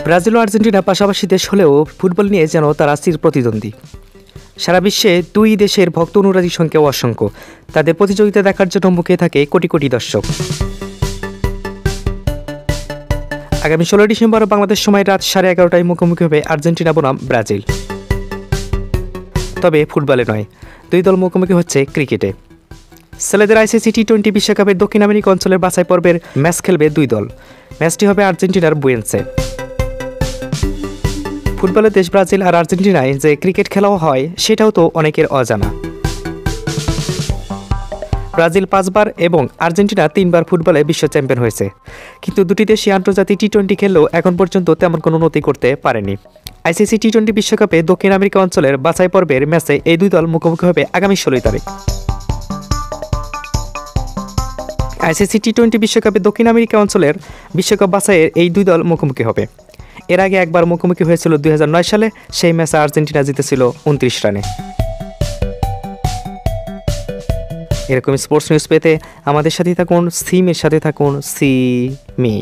Brazil ও Argentina পাশাপাশি দেশ হলেও ফুটবল নিয়ে যেন তারা চির প্রতিদ্বন্দ্বী। সারা বিশ্বে দুই দেশের ভক্ত অনুরাগীর সংখ্যাও অসংখ্য। তাদের প্রতিযোগিতা দেখার জন্য মুখে থাকে কোটি কোটি দর্শক। আগামী 16 ডিসেম্বর বাংলাদেশ সময় রাত 11:30টায় মুখোমুখি হবে আর্জেন্টিনা বনাম ব্রাজিল। তবে ফুটবলে নয়, দুই দল মুখোমুখি হচ্ছে ক্রিকেটে। ছেলেদের আইসিসি টি-20 বিশ্বকাপের দক্ষিণ আমেরিকা অঞ্চলের বাছাই পর্বের ম্যাচ খেলবে দুই দল। ম্যাচটি হবে আর্জেন্টিনার বুয়েন্সে। ফুটবলের দেশ ব্রাজিল আর আর্জেন্টিনায় যে ক্রিকেট খেলাও হয় সেটাও তো অনেকের অজানা। ব্রাজিল 5 বার এবং আর্জেন্টিনা 3 বার ফুটবলে বিশ্ব চ্যাম্পিয়ন হয়েছে, কিন্তু দুটি দেশই আন্তর্জাতিক টি-20 খেললেও এখন পর্যন্ত তেমন কোনো উন্নতি করতে পারেনি। আইসিসি টি-20 বিশ্বকাপে দক্ষিণ আমেরিকা অঞ্চলের বাছাই পর্বের ম্যাচে এই দুই দল মুখোমুখি হবে আগামী 16 তারিখ। আইসিসি টি-20 বিশ্বকাপে দক্ষিণ আমেরিকা অঞ্চলের বিশ্বকাপ বাছাইয়ের এই দুই দল মুখোমুখি হবে। এর আগে একবার মুখোমুখি হয়েছিল 2009 সালে। সেই ম্যাচে আর্জেন্টিনা জিতেছিল 29 রানে। এরকম স্পোর্টস নিউজ পেতে আমাদের সাথে থাকুন, সিমের সাথে থাকুন, সি মি।